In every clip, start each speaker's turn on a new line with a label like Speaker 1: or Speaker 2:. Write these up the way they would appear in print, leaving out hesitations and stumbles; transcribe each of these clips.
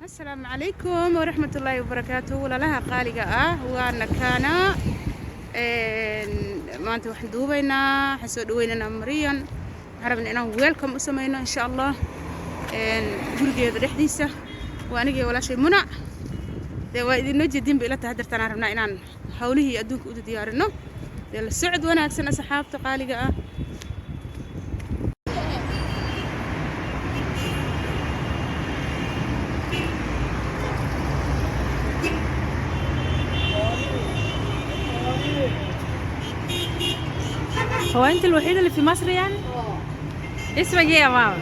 Speaker 1: السلام عليكم ورحمة الله وبركاته. ولا لها قالقة وأنا كان ما أنت واحد دوبينا حسود ويننا مريان عرفنا أنا ويلكم أسمينا إن شاء الله برجع برحديسة وأنا جي ولا شيء منع ده وإذا نجدين بإلا تهدرت أنا عرفنا إن حوله أدوك أود ديارنا السعد وأنا أكسن أصحاب تقالقة
Speaker 2: هو انت الوحيدة اللي في مصر يعني؟ اسمك ايه يا ماما؟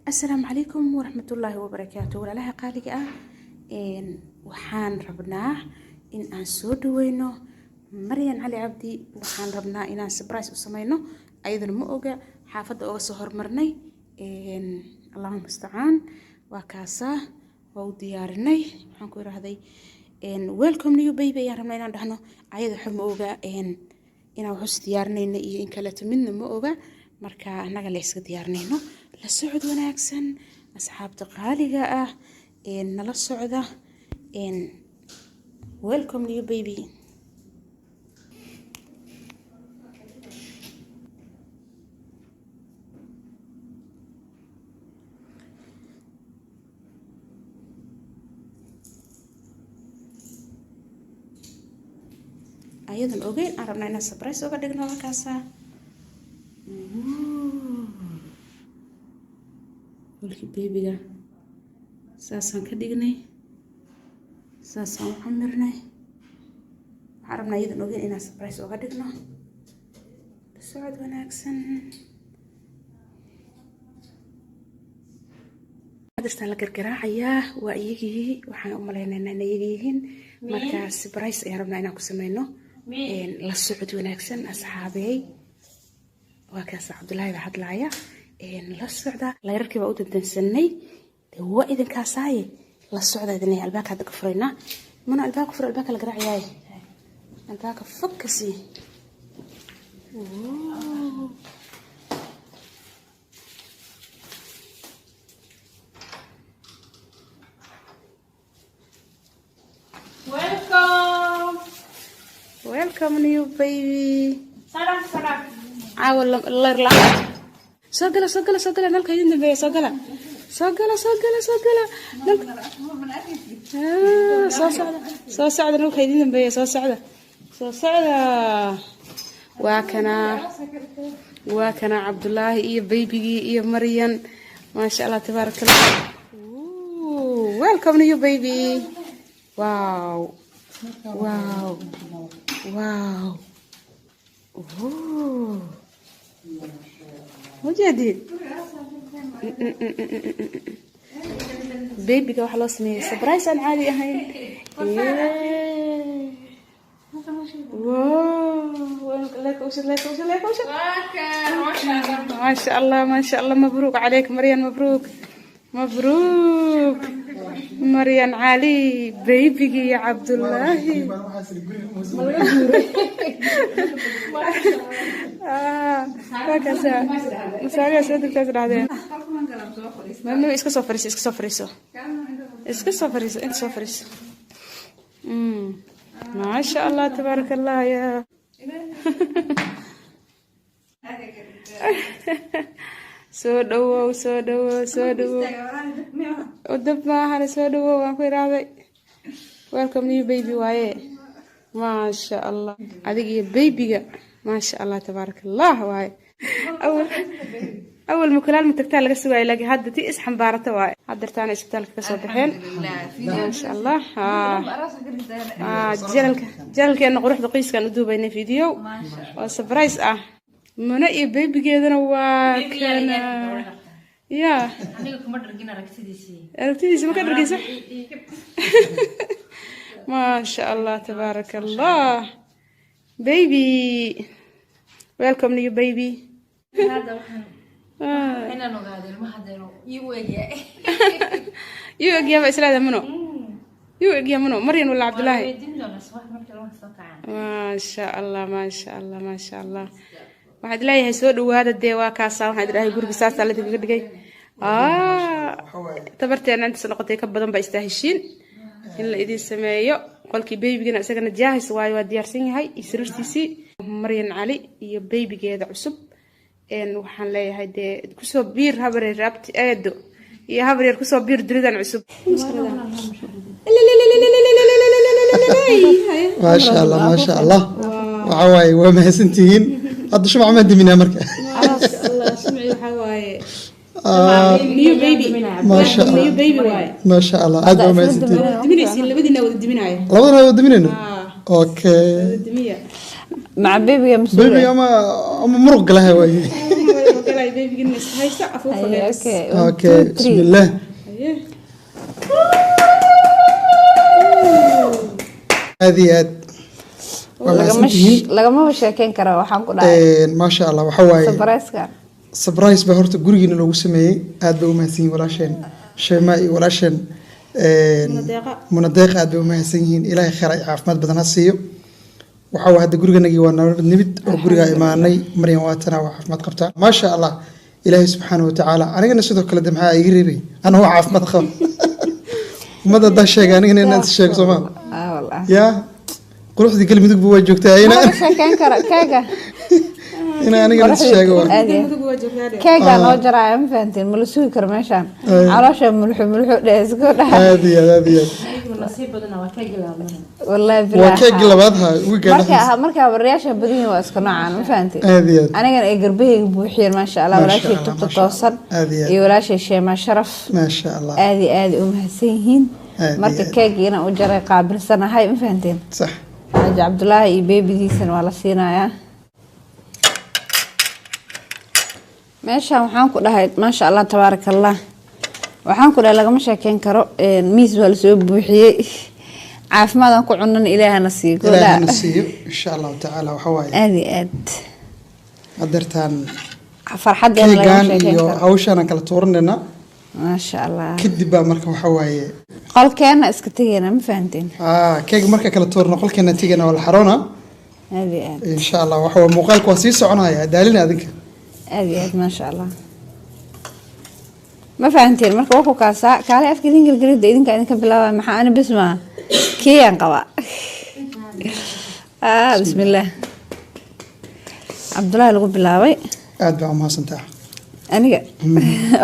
Speaker 2: السلام عليكم ورحمة الله وبركاته. ولا لها قالقة وحان ربنا إن أنسود وينه مريان علي عبدي وحان ربنا إن أنس برايس وسمينه أيضا مؤجة حافظ أو سهر مرني اللهم المستعان وكاسة وديارني حنقول هذي welcome new baby يا ربنا إن رحنا أيضا حموجة إن وحس ديارنا إن كلت منه مؤجة marka anaga la iska diyaarnayno la socod wanaagsan asxaabta qaaliga ah nala socda welcome you baby ayadan ogeyn aan rabnaa inaan surprise uga dhigno halkaasa ولكن بيبيga saasaan ka dhignay saasaan u xamirnay waxaan rabnaa iyadan ogeyn inaan surprise uga dhigno socod wanaagsan hadda la gargaraacayaa waa iyagii waxaan u maleynaynaa inay yihiin marka surprise ayaan rabnaa inaan ku sameyno la socod wanaagsan asxaabey waa kaas Cabdullaahi baa hadlaaya la socda la yarkii baa u dandansanay waa idin kaasaaye la socda idin albaabka hadda ka furayna mana albaabka fur albaabka la garaacayay albaabka fakasi welcome new baby
Speaker 1: salam
Speaker 2: عاول الله يرلعك
Speaker 1: سجل نلقى يدنا بيه سجل سو سعد نلقى يدنا بيه سو سعد وكنا عبد الله إيه بيبي إيه مريم ما شاء الله تبارك الله. Welcome to you baby. Wow. وجديد بيبي كده خلاص مي سبرايز عن عادي هاي. واو لك وش ما شاء الله مبروك عليك مريم مبروك مريم علي بيبي يا عبد الله. مساعدة سيدك تزرع هذين ما اسكو صفريسو انت صفريسو ما شاء الله تبارك الله يا soo dhawow udab maahan soo dhawow waan ku iraaday welcome new baby waaye maasha allah adiga iyo babyga maasha allah tabarakallah waaye awal mukulaal mutagtaa laga sugay laakiin hadda tii isxambaarata waaye haddartaana isbitaalka ka soo baxeen maasha allah jalalkeena quruxda qoyskan u duubaynay video oo surprise ah mana iyo babygeedana waa kana ya aniga kuma dhargina aragtidiisa ma ka dhargaysa ma sha Allah tabarakallah baby welcome to you baby hada waxaan ina noqaadeen ma hadayno yu eegyaa islaada mano Maryam wala Abdullahi ma sha Allah waxaad leeyahay soo dhawaada dee waa kaasa waxaad ilaahay guriga saas la diga dhigay tabarteena inta noqotay ka badan ba istaaheshiin in la idin sameeyo qolkii baby-gana isagana jaahis waayo waa diyaarsan yahay isriirtiisi Maryam Ali iyo baby-geeda cusub waxaan leeyahay dee ku soo biir habareer rabti eedo iyo habareer ku soo biir duridan cusub
Speaker 3: ما شاء الله وعواي وما هسنتين هذا شو عمل دمنا مركا
Speaker 1: الله سمعي حواي نيو بيبي
Speaker 3: ما شاء الله
Speaker 1: نيو بيبي واي
Speaker 3: ما شاء الله هذا ما هسنتين
Speaker 1: دمينيسين لبدينا ودميناي
Speaker 3: لبدنا ودميننا اوكي
Speaker 1: دمية
Speaker 2: مع بيبي مسؤول
Speaker 3: بيبي اما مرق لها واي
Speaker 1: قال بيبي قلنا هاي سقف
Speaker 3: اوكي بسم الله هذه
Speaker 2: lagama sheekeyn karo waxaan ku dhahay
Speaker 3: ma sha Allah waxa waaye
Speaker 2: surprise
Speaker 3: ba horta gurigeena loogu sameeyay aad bay u mahadsan walaasheen sheema iyo walaasheen munadeeq aad bay u mahadsan yihiin ilaahay khayr iyo caafimaad badan ha siiyo waxa waa hadda gurigeennagii waa nabad oo guriga imaanay Maryam waatana waa caafimaad qabtaa ma sha Allah ilaahay subhanahu wa ta'ala anigana sidoo kale maxaa iga reebay ana waa caafimaad qaba umada sheegay anigana inaan sheego Soomaa wallahi ya quruxdii galmudug buu joogtaa ina sheekan kara kaaga ina aniga sheego kaaga noo jaraa ma fahanteen ma la sugi karo meeshan caloosha mulxu dheesgo dhahay aadi nasiib badan waa kaaga labaad wallahi bilaa waa kaaga labaadha marka bariyaasha badan waa iska noocaan ma fahanteen aniga ay garbeyga buuxiyeen ma sha Allah walaashii tubta toosan iyo walaashii sheema sharaf ma sha Allah aadi u mahadsan yihiin marka kaaga u jaray qaabilsanahay ma fahanteen صح عبد الله بيبي ديسن ولا سينايا ماشي waxaan ku dhahay ma sha Allah tabaaraka Allah waxaan ku dhahay laga ma sheekeyn karo miis wala soo buuxiyay caafimaadaan ku cunan ilaahana siiyo insha Allah taala waxa waaye aad adartaan farxadeena laga sheekeyn karo hawshana kala tuurnana ما شاء الله كدبا marka waxa waaye qolkeena iska tageena ma fahanteen keeg marka kala toorno qolkeena tageena wala xaroona aadi insha Allah waxa muuqaalku waa sii soconaya daalina adinka aadi ma sha Allah ma fahanteen marka wuxuu kaasa kaale afka ingilgariida idinka bilaabay maxaa ana bisma kiyaan qaba bismillah Abdullah lagu bilaabay aad baa mahadsantahay
Speaker 2: aniga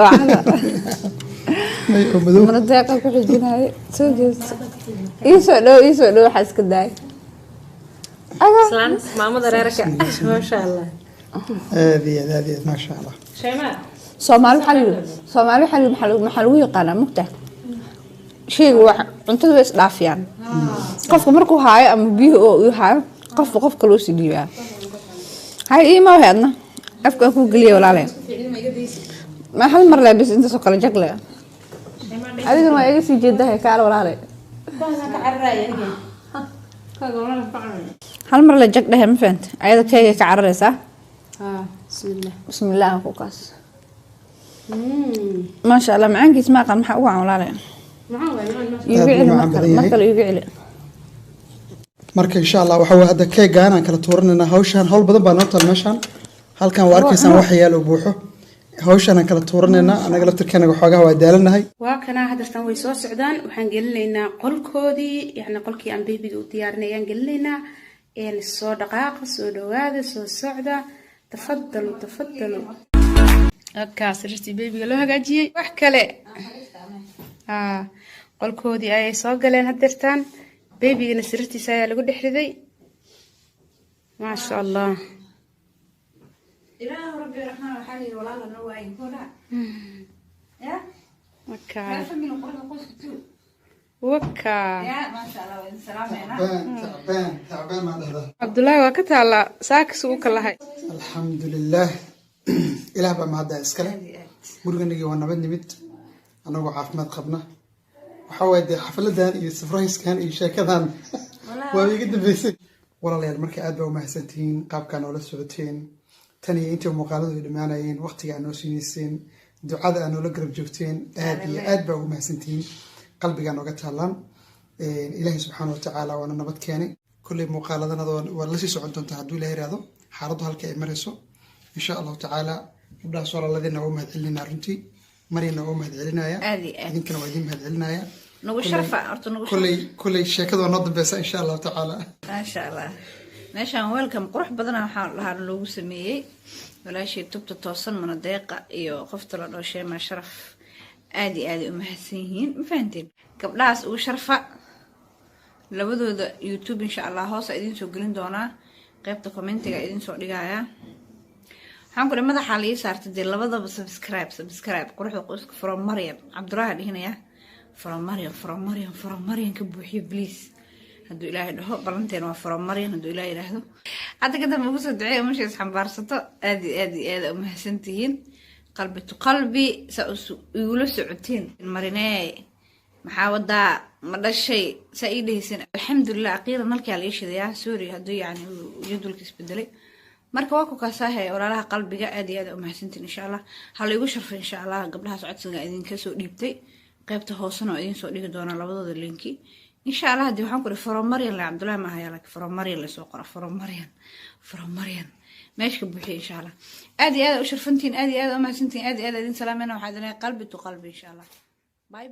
Speaker 2: waxaa
Speaker 3: may oo madow
Speaker 2: mana deeqa ku xijinaayo soo jeesto iisoo dhow waxaa iska daay
Speaker 4: islaan maamada reerka maasha allah
Speaker 3: aad iyo aad maasha allah
Speaker 4: shayma
Speaker 2: Soomaali maxaa lagu yaqaanaa mugta shayga wax cuntada way isdhaafiyaan qofka markuu haayo ama biyo oo uu haayo qofka loo sii dhiibaa hay iima waxaadna afka ku galiya walaalay ma hal mar leebis inta soo kala jagle adigana waa iga sii jeedahay kaal walaalay hal mar la jag dhahay ma fahanta ayada keega ka cararaysaa bismillah ku kaas ما شاء الله معاك اسمع قال محا وعن ولا لا يقعد
Speaker 3: marka insha Allah waxa way hada keegaan aan kala tuuranayna hawshan hawl badan baan noo meeshan halkan waa arkaysan wax yaalo buuxo hawshan aan kala tuuranayna anaga laftirkeena waxoogaa waa daalanahay
Speaker 1: waa kana hadartan way soo socdaan waxaan gelinaynaa qolkoodii yani qolkii aan babyga u diyaarinayaan gelinaynaa soo dhaqaaqa soo dhawaada soo socda tafaddalu kaas sariirtii babyga loo hagaajiyay wax kale qolkoodii ayay soo galeen hadeertaan babygana sariirtiisa ayaa lagu dhex riday maasha allah cabdullaahi waa ka taalaa saakis uu ka lahay
Speaker 3: alxamdulilah ilaah baa mahadda iskale guriganagii waa nabad nimid anagoo caafimaad qabna waxaa waaye dee xafladan iyo safrahiskan iyo sheekadan waa iga dambeysay walaalayaal marka aad baa umahadsantihiin qaabkaa noola socoteen tan iyo intii muuqaaladu ay dhammaanayeen waqtiga aad noo siinayseen ducada aad noola garab joogteen aad iyo aad baa ugu mahadsantihiin qalbigaa nooga taalaan ilaahay subxaana watacaala waana nabad keenay kolley muuqaaladanada waa lasii socon doontaa hadduu ilaah yiraahdo xaaladdu halka ay marayso إن شاء الله تعالى نبدأ صورة الذين هم هذلنا رنتي مرينا هم هذلنا يا يمكن ويدين هذلنا يا
Speaker 2: نقول شرفة
Speaker 3: كل شيء كذا ونضم بس إن شاء الله تعالى
Speaker 2: ما شاء الله ماشي ويلكم قروح بدنا هذا لو سميه ولا شيء تبت توصل من الدقيقة إيوه خفت له شيء ما شرف عادي أمهسيين فهمتين قبل عاس وشرفة لبدو يوتيوب إن شاء الله هوس إذن سو قلنا دونا قيبت كومنتي إذن سو دقايا waxaan ku madaxa la saartay dee labadaba subscribe quruxda qoyska from Maryam Cabdullah dhihinaya from Maryam ka buuxiyo please haduu Ilaahay dhaho balanteena waa from Maryam haduu Ilaahay yiraahdo hadda kadib ugu soo duceeyo meesha xambaarsato aad u mahadsantihiin qalbi igula socotiin marinee maxaa wadaa ma dhashay saaiidaysan alxamdulillah aqeeran halka la yeeshayaa sorry haduu yani jadwalka isbedelay marka waa ku kaasahay walaalaha qalbiga aad iyo aad u mahadsantiin insha Allah hal igu sharfay insha Allah gabdhaha socodsiga idin ka soo dhiibtay qaybta hoosana oo idin soo dhigi doona labadooda linki insha Allah hadii waxaan ku ri from Maryam la Cabdullah ma haya laakiin from Maryam la soo qora from Maryam meeshka buuxiyo insha Allah aad iyo aad u sharfantiin aad iyo aad u mahadsantiin aad iyo aad idin salaameena waxa idin qalbi to qalbi insha Allah bye